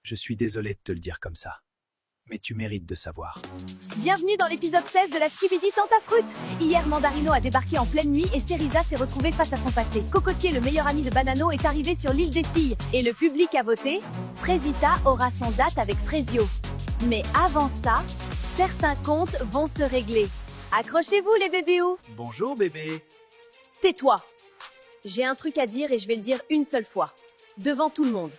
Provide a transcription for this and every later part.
Je suis désolé de te le dire comme ça, mais tu mérites de savoir. Bienvenue dans l'épisode 16 de la Skibidi Tentafruit. Hier, Mandarino a débarqué en pleine nuit et Cerisa s'est retrouvée face à son passé. Cocotier, le meilleur ami de Banano, est arrivé sur l'île des filles. Et le public a voté. Frésita aura son date avec Frésio. Mais avant ça, certains comptes vont se régler. Accrochez-vous les bébéos. Bonjour bébé. Tais-toi. J'ai un truc à dire et je vais le dire une seule fois. Devant tout le monde.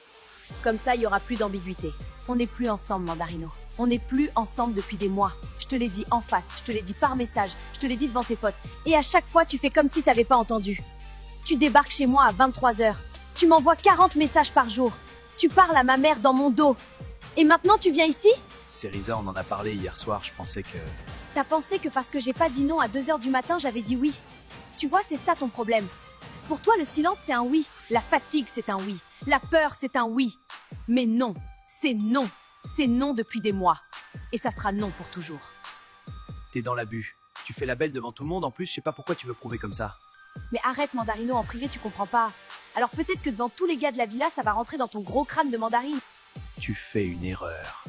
Comme ça, il n'y aura plus d'ambiguïté. On n'est plus ensemble, Mandarino. On n'est plus ensemble depuis des mois. Je te l'ai dit en face, je te l'ai dit par message, je te l'ai dit devant tes potes. Et à chaque fois, tu fais comme si t'avais pas entendu. Tu débarques chez moi à 23h. Tu m'envoies 40 messages par jour. Tu parles à ma mère dans mon dos. Et maintenant, tu viens ici? Cerisa, on en a parlé hier soir, je pensais que... T'as pensé que parce que j'ai pas dit non à 2h du matin, j'avais dit oui. Tu vois, c'est ça ton problème. Pour toi, le silence, c'est un oui. La fatigue, c'est un oui. La peur, c'est un oui. Mais non, c'est non. C'est non depuis des mois. Et ça sera non pour toujours. T'es dans l'abus. Tu fais la belle devant tout le monde, en plus, je sais pas pourquoi tu veux prouver comme ça. Mais arrête, Mandarino, en privé, tu comprends pas. Alors peut-être que devant tous les gars de la villa, ça va rentrer dans ton gros crâne de mandarine. Tu fais une erreur.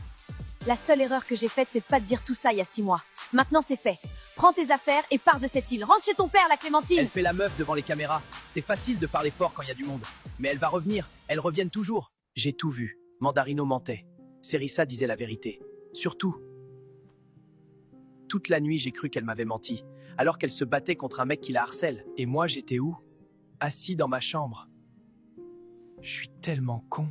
La seule erreur que j'ai faite, c'est de pas te dire tout ça il y a 6 mois. Maintenant, c'est fait. Prends tes affaires et pars de cette île. Rentre chez ton père, la Clémentine. Elle fait la meuf devant les caméras. C'est facile de parler fort quand il y a du monde. Mais elle va revenir. Elles reviennent toujours. J'ai tout vu. Mandarino mentait. Cerisa disait la vérité. Surtout. Toute la nuit, j'ai cru qu'elle m'avait menti. Alors qu'elle se battait contre un mec qui la harcèle. Et moi, j'étais où? Assis dans ma chambre. Je suis tellement con.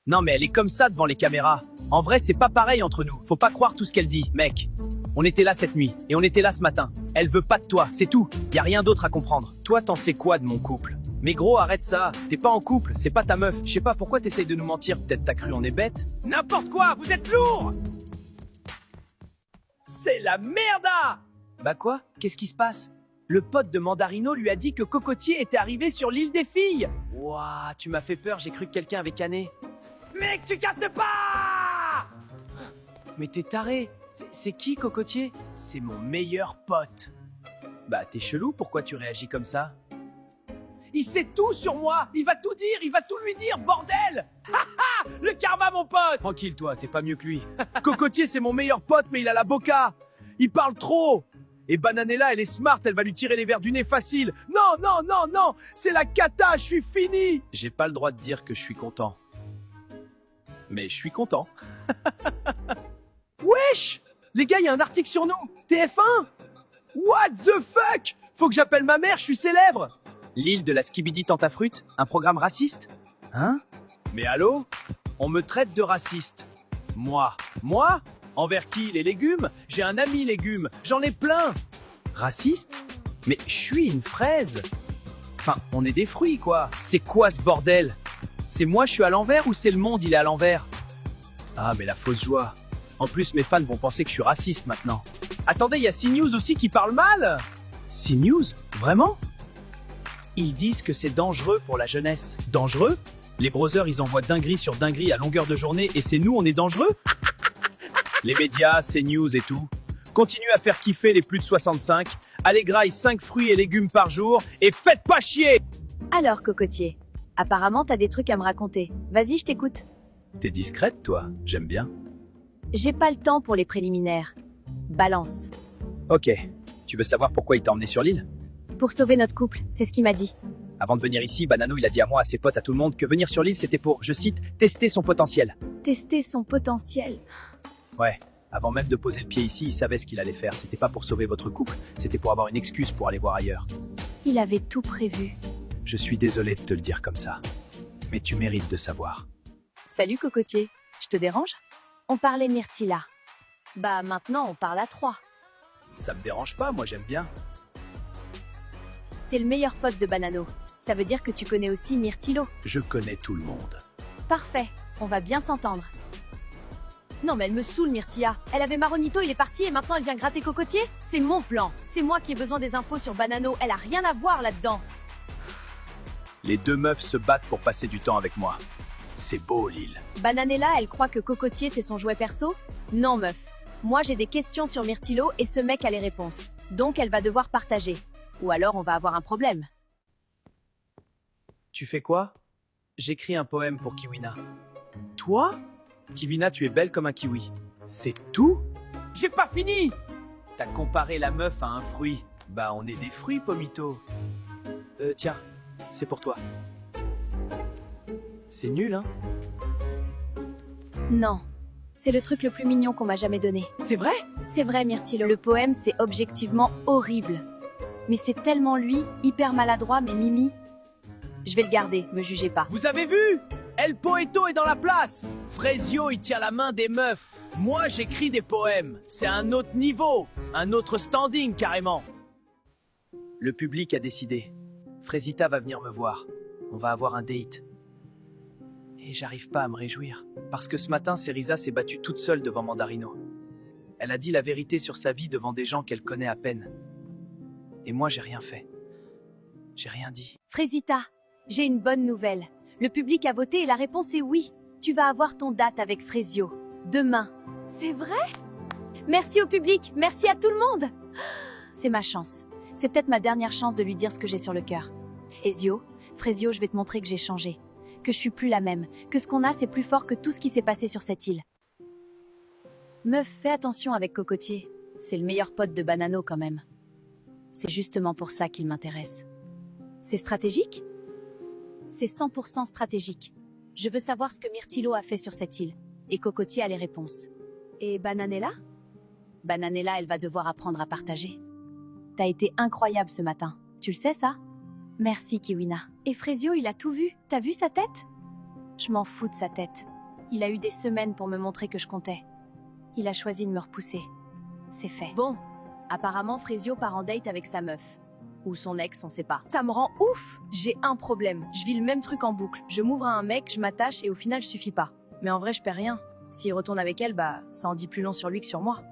Non mais elle est comme ça devant les caméras. En vrai, c'est pas pareil entre nous. Faut pas croire tout ce qu'elle dit, mec. On était là cette nuit, et on était là ce matin. Elle veut pas de toi, c'est tout. Y a rien d'autre à comprendre. Toi, t'en sais quoi de mon couple? Mais gros, arrête ça. T'es pas en couple, c'est pas ta meuf. Je sais pas pourquoi t'essayes de nous mentir. Peut-être t'as cru on est bête. N'importe quoi, vous êtes lourd. C'est la merde. Bah quoi? Qu'est-ce qui se passe? Le pote de Mandarino lui a dit que Cocotier était arrivé sur l'île des filles. Ouah, tu m'as fait peur, j'ai cru que quelqu'un avait canné. Mec, tu captes pas! Mais t'es taré. C'est qui, Cocotier? C'est mon meilleur pote. Bah, t'es chelou, pourquoi tu réagis comme ça? Il sait tout sur moi! Il va tout dire, il va tout lui dire, bordel! Haha! Le karma, mon pote! Tranquille, toi, t'es pas mieux que lui. Cocotier, c'est mon meilleur pote, mais il a la boca! Il parle trop! Et Bananella, elle est smart, elle va lui tirer les verres du nez facile. Non, non, non, non! C'est la cata, je suis fini! J'ai pas le droit de dire que je suis content. Mais je suis content. Wesh! Les gars, il y a un article sur nous. TF1? What the fuck? Faut que j'appelle ma mère, je suis célèbre. L'île de la Skibidi Tentafruit, un programme raciste? Hein? Mais allô? On me traite de raciste. Moi? Moi? Envers qui? Les légumes? J'ai un ami légumes, j'en ai plein. Raciste? Mais je suis une fraise. Enfin, on est des fruits, quoi. C'est quoi ce bordel? C'est moi, je suis à l'envers ou c'est le monde, il est à l'envers? Ah, mais la fausse joie. En plus, mes fans vont penser que je suis raciste maintenant. Attendez, il y a CNews aussi qui parle mal. CNews? Vraiment? Ils disent que c'est dangereux pour la jeunesse. Dangereux? Les brothers, ils envoient dinguerie sur dinguerie à longueur de journée et c'est nous, on est dangereux? Les médias, CNews et tout. Continuez à faire kiffer les plus de 65. Allez graille 5 fruits et légumes par jour et faites pas chier! Alors, Cocotier, apparemment, t'as des trucs à me raconter. Vas-y, je t'écoute. T'es discrète, toi. J'aime bien. J'ai pas le temps pour les préliminaires. Balance. Ok. Tu veux savoir pourquoi il t'a emmené sur l'île? Pour sauver notre couple, c'est ce qu'il m'a dit. Avant de venir ici, Banano, il a dit à moi, à ses potes, à tout le monde, que venir sur l'île, c'était pour, je cite, tester son potentiel. Tester son potentiel. Ouais. Avant même de poser le pied ici, il savait ce qu'il allait faire. C'était pas pour sauver votre couple, c'était pour avoir une excuse pour aller voir ailleurs. Il avait tout prévu. Je suis désolé de te le dire comme ça. Mais tu mérites de savoir. Salut, Cocotier. Je te dérange? On parlait Myrtilla. Bah, maintenant, on parle à 3. Ça me dérange pas, moi j'aime bien. T'es le meilleur pote de Banano. Ça veut dire que tu connais aussi Myrtillo. Je connais tout le monde. Parfait, on va bien s'entendre. Non mais elle me saoule Myrtilla. Elle avait Maronito, il est parti et maintenant elle vient gratter Cocotier? C'est mon plan. C'est moi qui ai besoin des infos sur Banano. Elle a rien à voir là-dedans. Les deux meufs se battent pour passer du temps avec moi. C'est beau, l'île. Bananella, elle croit que Cocotier c'est son jouet perso? Non meuf. Moi j'ai des questions sur Myrtillo et ce mec a les réponses. Donc elle va devoir partager. Ou alors on va avoir un problème. Tu fais quoi? J'écris un poème pour Kiwina. Toi? Kivina, tu es belle comme un kiwi. C'est tout? J'ai pas fini! T'as comparé la meuf à un fruit. Bah, on est des fruits, Pomito. Tiens, c'est pour toi. C'est nul, hein? Non. C'est le truc le plus mignon qu'on m'a jamais donné. C'est vrai? C'est vrai, Myrtilo. Le poème, c'est objectivement horrible. Mais c'est tellement lui, hyper maladroit, mais Mimi. Je vais le garder, me jugez pas. Vous avez vu? El Poeto est dans la place! Frezio, il tient la main des meufs. Moi, j'écris des poèmes. C'est un autre niveau. Un autre standing, carrément. Le public a décidé. Frezita va venir me voir. On va avoir un date. Et j'arrive pas à me réjouir. Parce que ce matin, Cerisa s'est battue toute seule devant Mandarino. Elle a dit la vérité sur sa vie devant des gens qu'elle connaît à peine. Et moi, j'ai rien fait. J'ai rien dit. Frésita, j'ai une bonne nouvelle. Le public a voté et la réponse est oui. Tu vas avoir ton date avec Frezio. Demain. C'est vrai? Merci au public, merci à tout le monde. C'est ma chance. C'est peut-être ma dernière chance de lui dire ce que j'ai sur le cœur. Frezio, je vais te montrer que j'ai changé. Que je suis plus la même. Que ce qu'on a, c'est plus fort que tout ce qui s'est passé sur cette île. Meuf, fais attention avec Cocotier. C'est le meilleur pote de Banano quand même. C'est justement pour ça qu'il m'intéresse. C'est stratégique? C'est 100% stratégique. Je veux savoir ce que Myrtilo a fait sur cette île. Et Cocotier a les réponses. Et Bananella? Bananella, elle va devoir apprendre à partager. T'as été incroyable ce matin. Tu le sais, ça? Merci, Kiwina. Et Frezio, il a tout vu. T'as vu sa tête? Je m'en fous de sa tête. Il a eu des semaines pour me montrer que je comptais. Il a choisi de me repousser. C'est fait. Bon, apparemment, Frezio part en date avec sa meuf. Ou son ex, on sait pas. Ça me rend ouf! J'ai un problème. Je vis le même truc en boucle. Je m'ouvre à un mec, je m'attache et au final, je suffis pas. Mais en vrai, je perds rien. S'il retourne avec elle, bah, ça en dit plus long sur lui que sur moi.